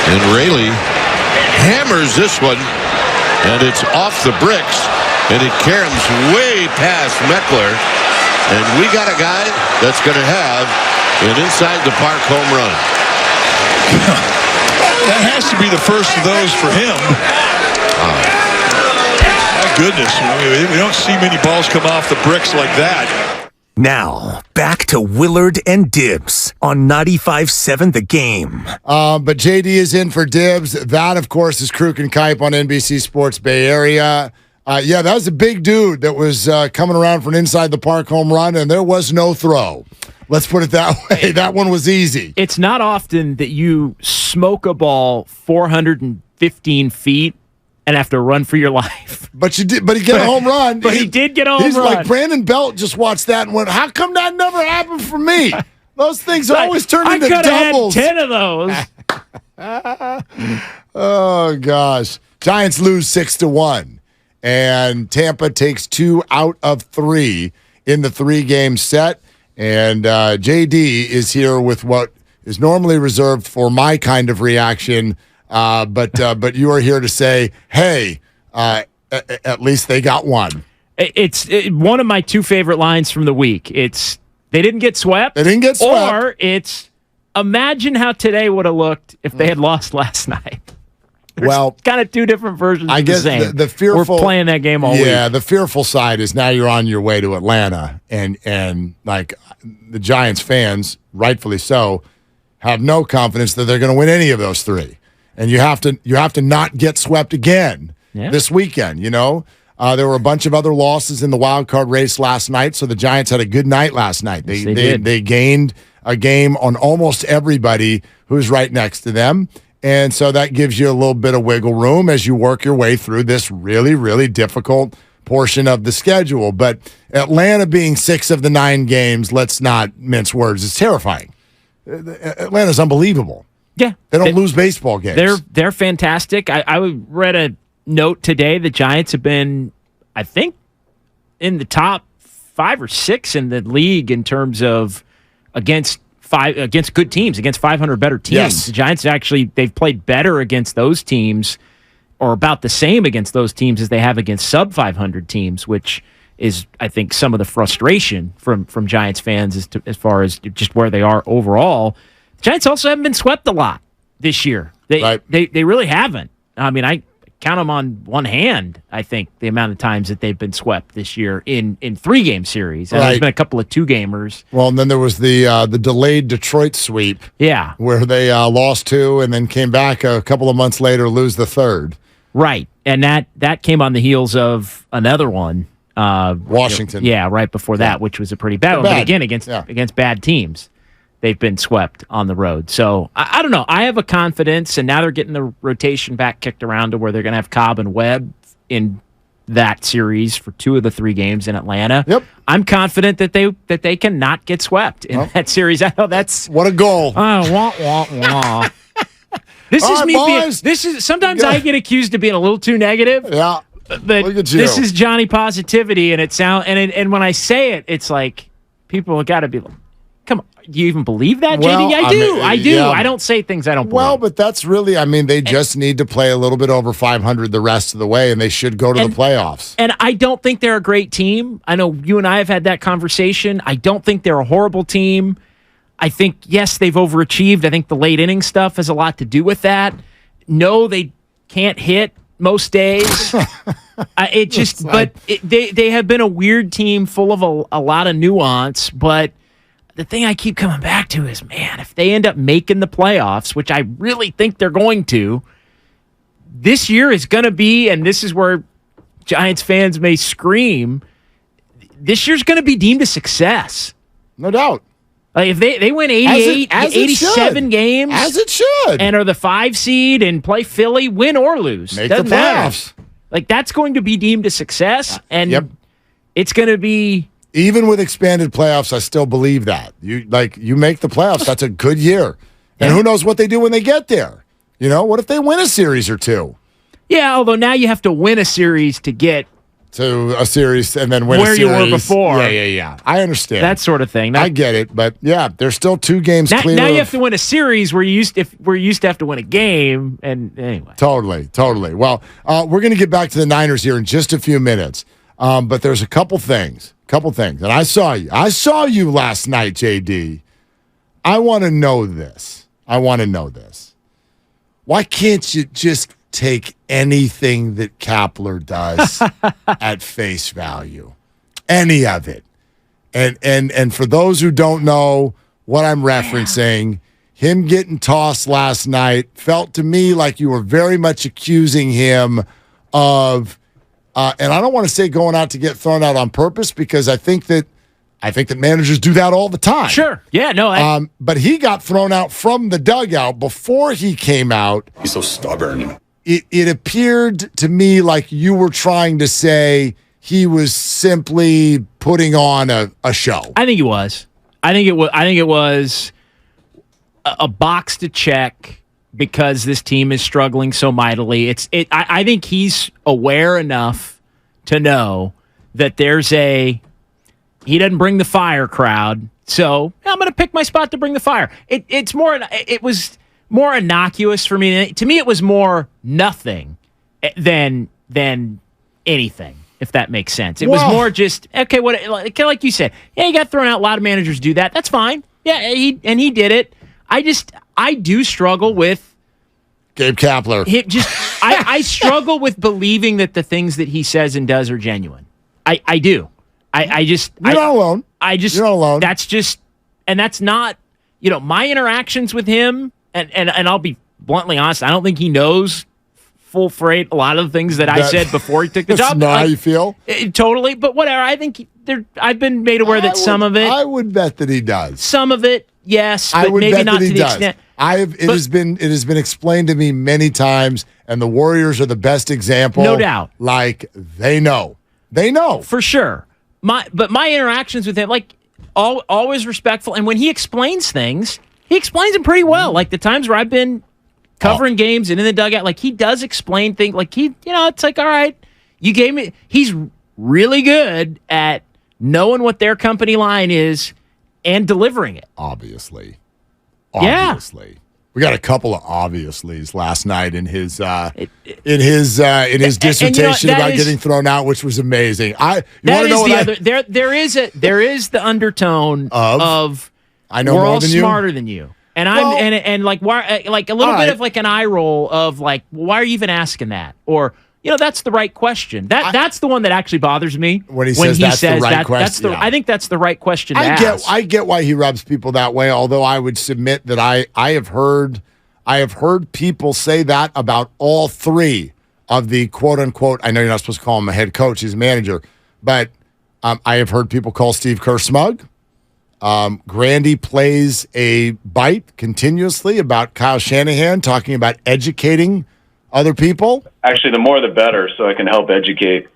And Rayleigh hammers this one, and it's off the bricks, and it caroms way past Meckler. And we got a guy that's going to have an inside-the-park home run. That has to be the first of those for him. My goodness. We don't see many balls come off the bricks like that. Now, back to Willard and Dibs on 95.7 The Game. But JD is in for Dibs. That, of course, is Kruk and Kipe on NBC Sports Bay Area. Yeah, that was a big dude that was coming around for an inside-the-park home run, and there was no throw. Let's put it that way. That one was easy. It's not often that you smoke a ball 415 feet and have to run for your life. But you did. But he got a home run. But he did get a home run. He's like, Brandon Belt just watched that and went, how come that never happened for me? Those things always turn into doubles. I could have had 10 of those. Oh, gosh. Giants lose 6-1. And Tampa takes 2 out of 3 in the 3-game set. And JD is here with what is normally reserved for my kind of reaction. But you are here to say, hey, at least they got one. It's one of my 2 favorite lines from the week. It's they didn't get swept. They didn't get swept. Or it's imagine how today would have looked if they had lost last night. Well, kind of 2 different versions. I guess of the same. The fearful. We're playing that game all week. Yeah, the fearful side is now you're on your way to Atlanta, and like the Giants fans, rightfully so, have no confidence that they're going to win any of those 3, and you have to not get swept again this weekend. You know, there were a bunch of other losses in the wild card race last night, so the Giants had a good night last night. They gained a game on almost everybody who's right next to them. And so that gives you a little bit of wiggle room as you work your way through this really, really difficult portion of the schedule. But Atlanta being 6 of the 9 games, let's not mince words, it's terrifying. Atlanta's unbelievable. Yeah. They don't lose baseball games. They're fantastic. I read a note today. The Giants have been, I think, in the top 5 or 6 in the league in terms of against good teams, against 500 better teams. Yes. The Giants they've played better against those teams, or about the same against those teams as they have against sub 500 teams, which is, I think, some of the frustration from Giants fans as far as just where they are overall. The Giants also haven't been swept a lot this year. They really haven't. I mean, I count them on one hand, I think, the amount of times that they've been swept this year in 3-game series. And there's been a couple of 2-gamers. Well, and then there was the delayed Detroit sweep. Yeah. Where they lost 2 and then came back a couple of months later, lose the 3rd. Right. And that came on the heels of another one. Washington. Right before that, which was a pretty bad one. But again, against bad teams, they've been swept on the road. So, I don't know. I have a confidence, and now they're getting the rotation back kicked around to where they're going to have Cobb and Webb in that series for 2 of the 3 games in Atlanta. Yep. I'm confident that they cannot get swept in that series. I know that's... What a goal. Wah, wah, wah. This is me being... Sometimes I get accused of being a little too negative. Yeah. But look at you. This is Johnny Positivity, and and when I say it, it's like people have got to be like, come on, do you even believe that, JD? I do. Yeah. I don't say things I don't believe. Well, but that's really, they just need to play a little bit over 500 the rest of the way, and they should go to the playoffs. And I don't think they're a great team. I know you and I have had that conversation. I don't think they're a horrible team. I think, yes, they've overachieved. I think the late inning stuff has a lot to do with that. No, they can't hit most days. They have been a weird team full of a lot of nuance, but the thing I keep coming back to is, man, if they end up making the playoffs, which I really think they're going to, this year is going to be, and this is where Giants fans may scream, this year's going to be deemed a success. No doubt. Like if they win 87 games, as it should, and are the 5 seed and play Philly, win or lose, make the playoffs. Like that's going to be deemed a success, and it's going to be. Even with expanded playoffs, I still believe that you make the playoffs. That's a good year, and who knows what they do when they get there? You know, what if they win a series or 2? Yeah, although now you have to win a series to get to a series and then win Where a you series. were before. Yeah. I understand. That sort of thing. I get it, but yeah, there's still 2 games clear. Now you have to win a series where you used to have to win a game, and anyway. Totally. Well, we're going to get back to the Niners here in just a few minutes, but there's a couple things, and I saw you last night, JD. I want to know this. Why can't you just take anything that Kapler does at face value? Any of it. And for those who don't know what I'm referencing, him getting tossed last night felt to me like you were very much accusing him of and I don't want to say going out to get thrown out on purpose, because I think that managers do that all the time. Sure. Yeah, no. But he got thrown out from the dugout before he came out. He's so stubborn. It appeared to me like you were trying to say he was simply putting on a show. I think he was. I think it was a box to check because this team is struggling so mightily. I think he's aware enough to know that he doesn't bring the fire crowd, so I'm going to pick my spot to bring the fire. It was more innocuous for me. To me, it was more nothing than anything, if that makes sense. It was more just, okay, like you said, yeah, he got thrown out. A lot of managers do that. That's fine. Yeah, he did it. I do struggle with Gabe Kapler. I struggle with believing that the things that he says and does are genuine. I do. You're not alone. You're not alone. That's just, and that's not, my interactions with him, and I'll be bluntly honest, I don't think he knows full freight a lot of the things that I said before he took the job. That's not how you feel? Totally, but whatever. I think I've been made aware that some of it. I would bet that he does. Some of it, yes, but maybe not to the extent. It has been explained to me many times, and the Warriors are the best example. No doubt. Like, they know. For sure. But my interactions with him, like, always respectful. And when he explains things, he explains them pretty well. Like the times where I've been covering games and in the dugout, like he does explain things. Like it's like, all right, you gave me. He's really good at knowing what their company line is and delivering it. Obviously. Yeah. We got a couple of obviously last night in his dissertation about getting thrown out, which was amazing. There is the undertone of I know we're all smarter than you. And and like why, like a little bit of like an eye roll of like, why are you even asking that? Or that's the right question. That's the one that actually bothers me when he says the right question. I think that's the right question to ask. I get why he rubs people that way. Although I would submit that I have heard people say that about all 3 of the quote unquote. I know you're not supposed to call him a head coach; he's a manager. But I have heard people call Steve Kerr smug. Grandy plays a bite continuously about Kyle Shanahan talking about educating other people. Actually, the more the better, so I can help educate.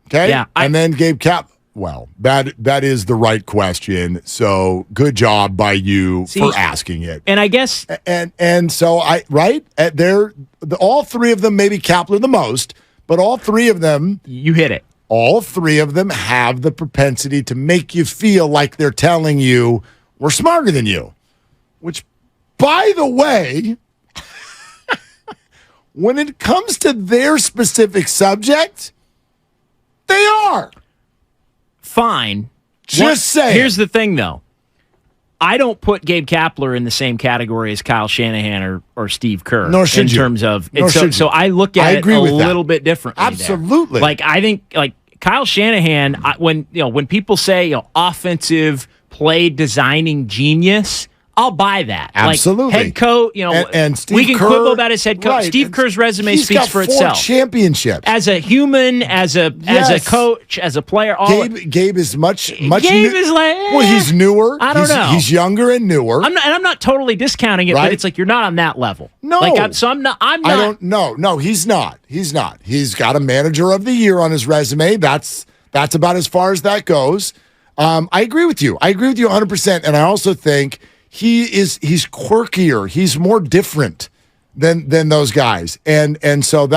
Okay. Yeah. And then Gabe Kapler. Well, that is the right question. So good job by you for asking it. And I guess and so all 3 of them, maybe Kapler the most, but all 3 of them, you hit it. All 3 of them have the propensity to make you feel like they're telling you we're smarter than you. Which, by the way, when it comes to their specific subject, they are. Fine. Just say. Here's the thing, though. I don't put Gabe Kapler in the same category as Kyle Shanahan or Steve Kerr. Nor should you. In terms of so I look at it a little bit differently. Absolutely. Like I think like Kyle Shanahan, when people say offensive play designing genius, I'll buy that. Absolutely. Like head coach, and Steve we can Kerr, quibble about his head coach. Right. Steve Kerr's resume speaks for He's got 4 itself. championships. As a human, as a coach, as a player. Gabe is much Gabe is like, well, he's newer. I don't know. He's younger and newer. I'm not totally discounting it, right? But it's like you're not on that level. No. I'm not. I don't. No, he's not. He's not. He's got a manager of the year on his resume. That's about as far as that goes. I agree with you. 100%. And I also think he's quirkier. He's more different than those guys. And so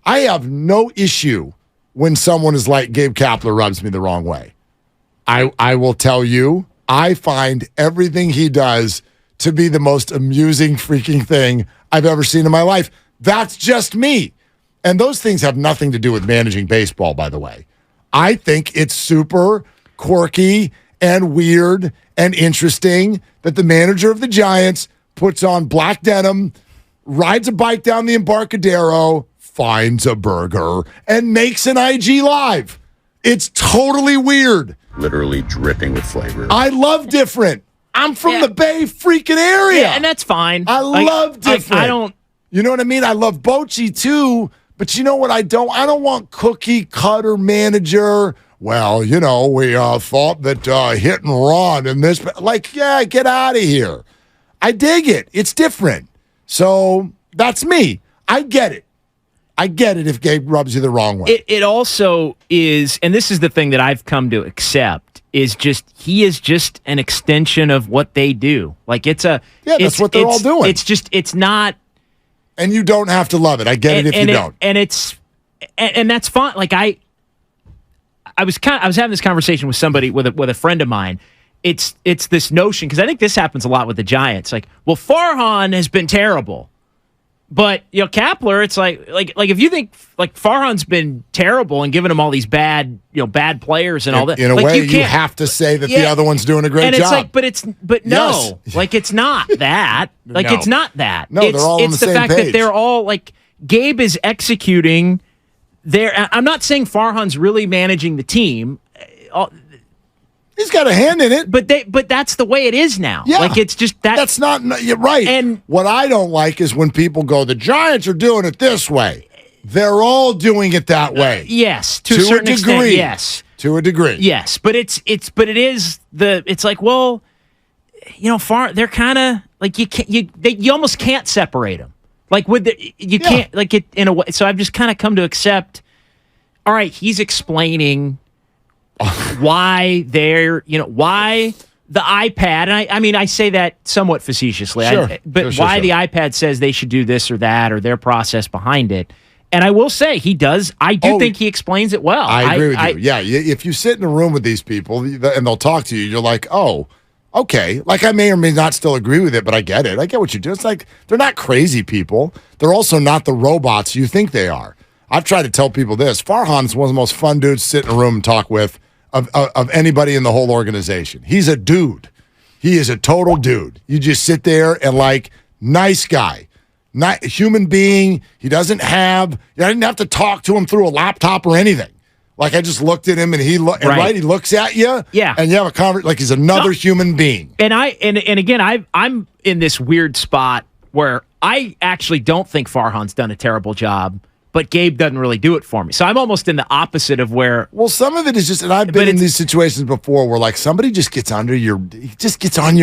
I have no issue when someone is like Gabe Kapler rubs me the wrong way. I will tell you, I find everything he does to be the most amusing freaking thing I've ever seen in my life. That's just me. And those things have nothing to do with managing baseball, by the way. I think it's super quirky and weird and interesting that the manager of the Giants puts on black denim, rides a bike down the Embarcadero, finds a burger, and makes an IG Live. It's totally weird. Literally dripping with flavor. I love different. I'm from the Bay freaking area. Yeah, and that's fine. I love different. I don't. You know what I mean? I love Bochy too, but you know what I don't? I don't want cookie cutter manager. Well, we thought that hit and run and this, get out of here. I dig it. It's different. So that's me. I get it. I get it if Gabe rubs you the wrong way. It also is, and this is the thing that I've come to accept, he is just an extension of what they do. That's what they're all doing. It's not. And you don't have to love it. I get it if you don't. And that's fine. I was having this conversation with somebody, with a friend of mine. It's this notion, because I think this happens a lot with the Giants. Farhan has been terrible. But Kapler, it's like if you think Farhan's been terrible and giving him all these bad players and all that. In a way, you have to say that the other one's doing a great job. It's no, it's not that. No. It's not that. No, they're all on the same fact page. that they're all Gabe is executing. I'm not saying Farhan's really managing the team. He's got a hand in it. But that's the way it is now. Yeah. It's just that. That's not, you're right. And what I don't like is when people go, the Giants are doing it this way. They're all doing it that way. Yes. To a certain extent, yes. To a degree. Yes. But it's they're kind of you almost can't separate them. Can't, in a way. So I've just kind of come to accept, all right, he's explaining why why the iPad, and I say that somewhat facetiously, why the iPad says they should do this or that, or their process behind it. And I will say I do think he explains it well. I agree with you. Yeah, if you sit in a room with these people and they'll talk to you, you're like, oh, okay. I may or may not still agree with it, but I get it. I get what you do. It's they're not crazy people. They're also not the robots you think they are. I've tried to tell people this. Farhan's one of the most fun dudes to sit in a room and talk with of anybody in the whole organization. He's a dude. He is a total dude. You just sit there and nice guy. Not human being. I didn't have to talk to him through a laptop or anything. I just looked at him and he looks at you. Yeah. And you have a conversation he's another human being. And again, I'm in this weird spot where I actually don't think Farhan's done a terrible job, but Gabe doesn't really do it for me. So I'm almost in the opposite of where. Well, some of it is just, and I've been in these situations before where somebody just gets on your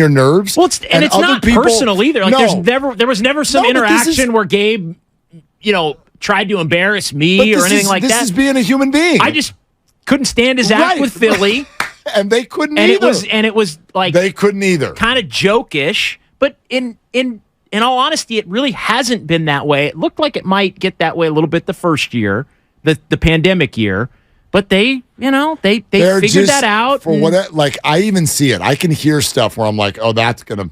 nerves. Well, it's not personal either. There was never some interaction where Gabe, tried to embarrass me or anything like that. This is being a human being. I just couldn't stand his act with Philly. And they couldn't either. It was they couldn't either. Kind of jokish, but in all honesty, it really hasn't been that way. It looked like it might get that way a little bit the first year, the pandemic year, but they figured that out. For I even see it. I can hear stuff where I'm like, oh, that's gonna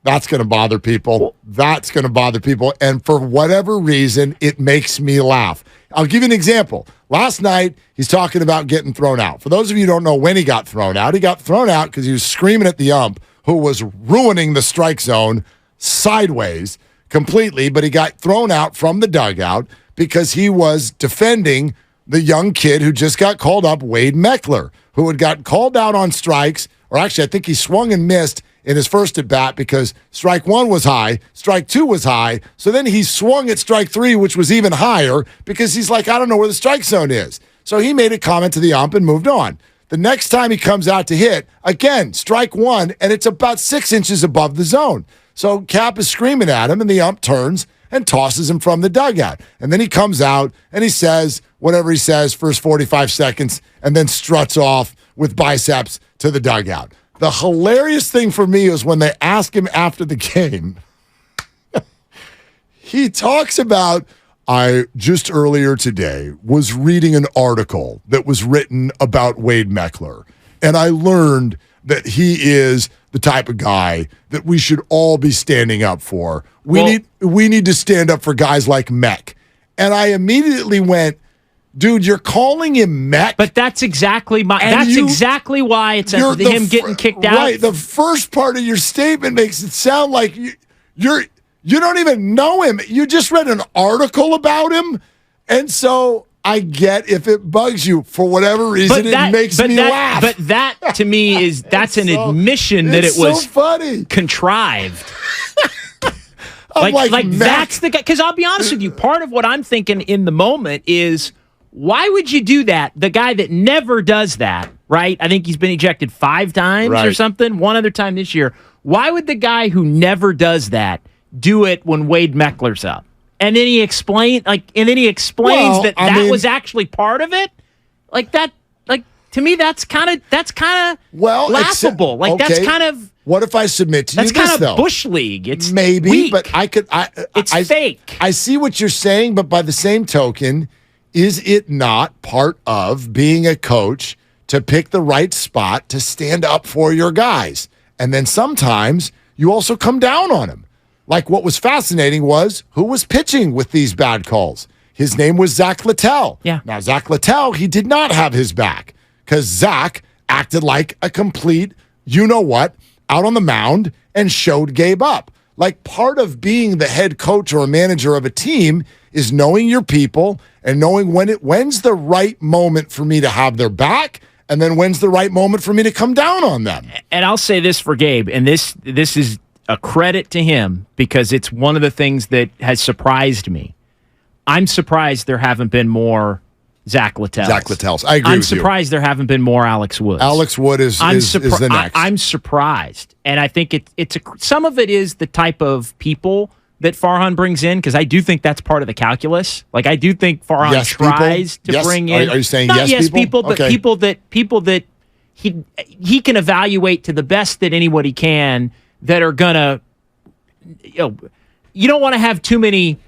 bother people. That's gonna bother people, and for whatever reason, it makes me laugh. I'll give you an example. Last night, he's talking about getting thrown out. For those of you who don't know when he got thrown out because he was screaming at the ump who was ruining the strike zone sideways completely, but he got thrown out from the dugout because he was defending the young kid who just got called up, Wade Meckler, who had got called out on strikes, or actually I think he swung and missed in his first at bat because strike one was high, strike two was high, so then he swung at strike three, which was even higher because he's I don't know where the strike zone is. So he made a comment to the ump and moved on. The next time he comes out to hit, again, strike one, and it's about 6 inches above the zone. So Cap is screaming at him, and the ump turns and tosses him from the dugout. And then he comes out, and he says whatever he says for his 45 seconds, and then struts off with biceps to the dugout. The hilarious thing for me is when they ask him after the game, he talks about, I just earlier today was reading an article that was written about Wade Meckler, and I learned that he is the type of guy that we should all be standing up for. We need to stand up for guys like Meck. And I immediately went, dude, you're calling him Meck? But that's exactly exactly why it's him getting kicked out. Right. The first part of your statement makes it sound like you don't even know him. You just read an article about him. And so I get if it bugs you for whatever reason, it makes me laugh. But that to me that's an admission that it was so funny. Contrived. I'm like Meck. That's the guy. Because I'll be honest with you, part of what I'm thinking in the moment is, why would you do that? The guy that never does that, right? I think he's been ejected 5 times or something. One other time this year. Why would the guy who never does that do it when Wade Meckler's up? And then he explains that was actually part of it. Like that. Like to me, that's kind of laughable. That's kind of. What if I submit to you this, though? That's kind of Bush League. It's maybe, weak. But it's fake. I see what you're saying, but by the same token, is it not part of being a coach to pick the right spot to stand up for your guys? And then sometimes you also come down on them. Like what was fascinating was who was pitching with these bad calls. His name was Zach Littell. Yeah. Now, Zach Littell, he did not have his back because Zach acted like a complete, you-know-what, out on the mound and showed Gabe up. Like part of being the head coach or a manager of a team is knowing your people and knowing when's the right moment for me to have their back and then when's the right moment for me to come down on them. And I'll say this for Gabe, and this is a credit to him because it's one of the things that has surprised me. I'm surprised there haven't been more Zach Littells. I agree with you. I'm surprised there haven't been more Alex Woods. Alex Wood is the next. I'm surprised. And I think some of it is the type of people that Farhan brings in, because I do think that's part of the calculus. Like I do think Farhan tries to bring in. Are you saying not yes people, but okay. people that he can evaluate to the best that anybody can that are gonna, you don't want to have too many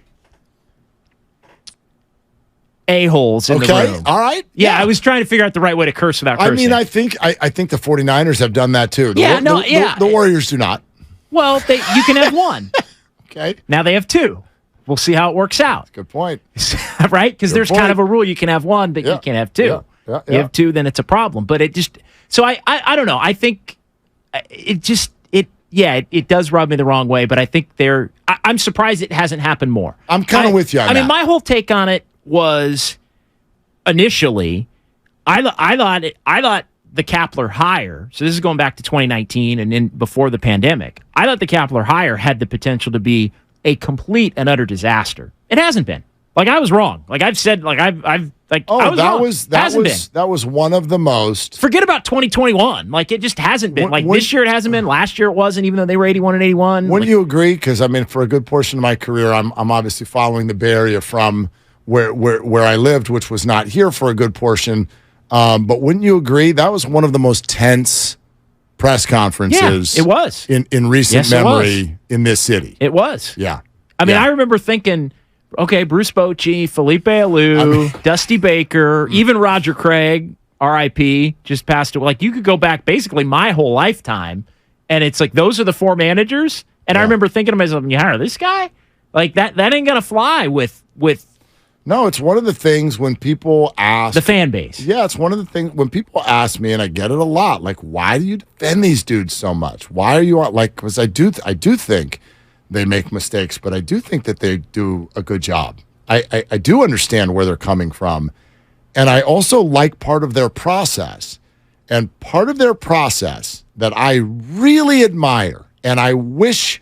a-holes in the room. All right. Yeah, I was trying to figure out the right way to curse without cursing. I mean, I think the 49ers have done that too. The Warriors do not. Well, you can have one. Okay. Now they have 2. We'll see how it works out. Good point. Right? Because there's kind of a rule. You can have 1, but you can't have 2. Yeah. You have 2, then it's a problem. But it just... So I don't know. I think it does rub me the wrong way, but I think I'm surprised it hasn't happened more. I'm kind of with you on that. I mean, my whole take on it was initially, I thought the Kapler hire, so this is going back to 2019 and then before the pandemic, I thought the Kapler hire had the potential to be a complete and utter disaster. It hasn't been. Like I was wrong. Like I've said, like I was wrong. That was one of the most. Forget about 2021. Like it just hasn't been. This year it hasn't been. Last year it wasn't. Even though they were 81-81. Wouldn't you agree? Because I mean, for a good portion of my career, I'm obviously following the Bay Area from where I lived, which was not here for a good portion. But wouldn't you agree that was one of the most tense press conferences? Yeah, it was in recent memory in this city. It was. Yeah. I mean, I remember thinking, okay, Bruce Bochy, Felipe Alou, Dusty Baker, even Roger Craig, R.I.P., just passed away. Like you could go back basically my whole lifetime, and it's like those are the 4 managers. And I remember thinking to myself, you hire this guy? Like that ain't gonna fly with. No, it's one of the things when people ask... The fan base. Yeah, it's one of the things when people ask me, and I get it a lot, like, why do you defend these dudes so much? Why are you on... Like, because I do think they make mistakes, but I do think that they do a good job. I do understand where they're coming from, and I also like part of their process. And part of their process that I really admire, and I wish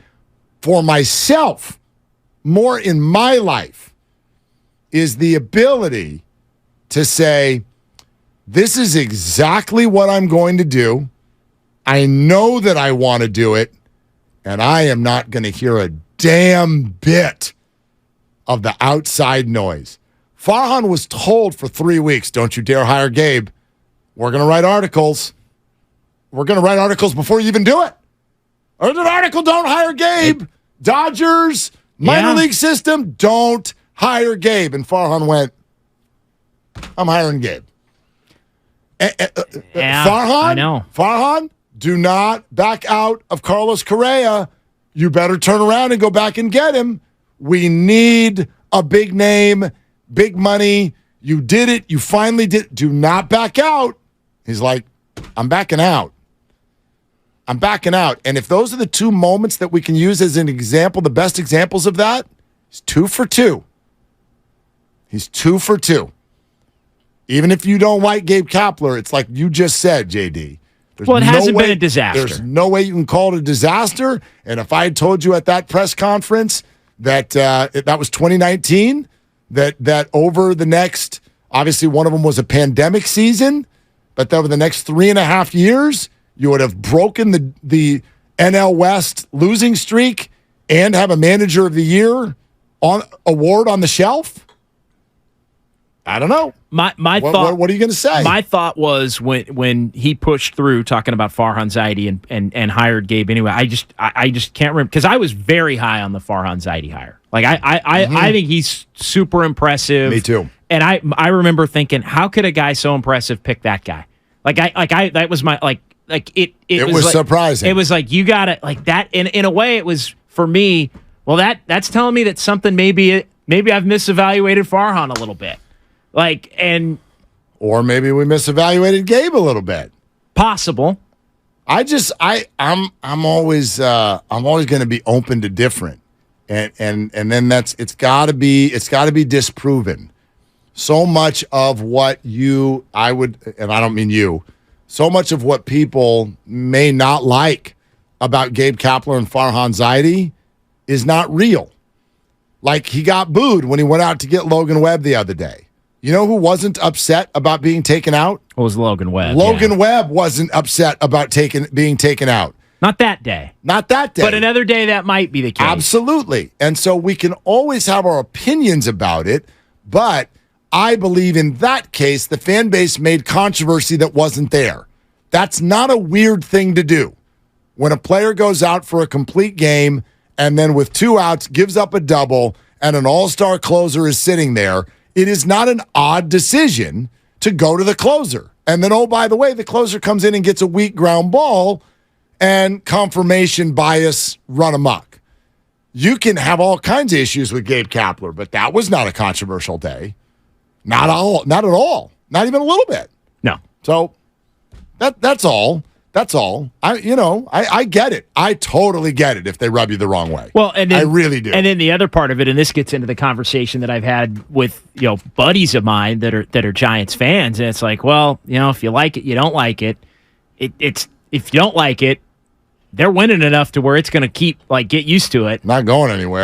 for myself more in my life, is the ability to say, this is exactly what I'm going to do. I know that I want to do it, and I am not going to hear a damn bit of the outside noise. Farhan was told for 3 weeks, don't you dare hire Gabe. We're going to write articles. We're going to write articles before you even do it. Or an article, don't hire Gabe. Dodgers, minor league system, don't hire Gabe. And Farhan went, I'm hiring Gabe. Yeah, Farhan, I know. Farhan, do not back out of Carlos Correa. You better turn around and go back and get him. We need a big name, big money. You did it. You finally did. Do not back out. He's like, I'm backing out. I'm backing out. And if those are the two moments that we can use as an example, the best examples of that, he's 2 for 2. He's 2 for 2. Even if you don't like Gabe Kapler, it's like you just said, JD. Well, it hasn't been a disaster. There's no way you can call it a disaster. And if I had told you at that press conference that that was 2019, that over the next, obviously one of them was a pandemic season, but over the next 3.5 years, you would have broken the NL West losing streak and have a Manager of the Year award on the shelf? I don't know. My thought. What are you going to say? My thought was when he pushed through talking about Farhan Zaidi and hired Gabe anyway. I just can't remember because I was very high on the Farhan Zaidi hire. Like I think he's super impressive. Me too. And I remember thinking, how could a guy so impressive pick that guy? That was my it was like, surprising. It was like you got it like that. In a way, it was for me. Well, that's telling me that something maybe I've misevaluated Farhan a little bit. Or maybe we misevaluated Gabe a little bit. Possible. I'm always going to be open to different, and then it's got to be disproven. So much of what and I don't mean you, so much of what people may not like about Gabe Kapler and Farhan Zaidi is not real. Like he got booed when he went out to get Logan Webb the other day. You know who wasn't upset about being taken out? It was Logan Webb. Logan Webb wasn't upset about being taken out. Not that day. Not that day. But another day that might be the case. Absolutely. And so we can always have our opinions about it, but I believe in that case, the fan base made controversy that wasn't there. That's not a weird thing to do. When a player goes out for a complete game and then with 2 outs gives up a double and an all-star closer is sitting there, it is not an odd decision to go to the closer. And then, oh, by the way, the closer comes in and gets a weak ground ball and confirmation bias run amok. You can have all kinds of issues with Gabe Kapler, but that was not a controversial day. Not at all. Not even a little bit. No. So that's all. That's all. I get it. I totally get it if they rub you the wrong way. Well, and then, I really do. And then the other part of it, and this gets into the conversation that I've had with buddies of mine that are Giants fans, and it's like, well, if you like it, you don't like it. It's if you don't like it, they're winning enough to where it's going to keep get used to it. Not going anywhere.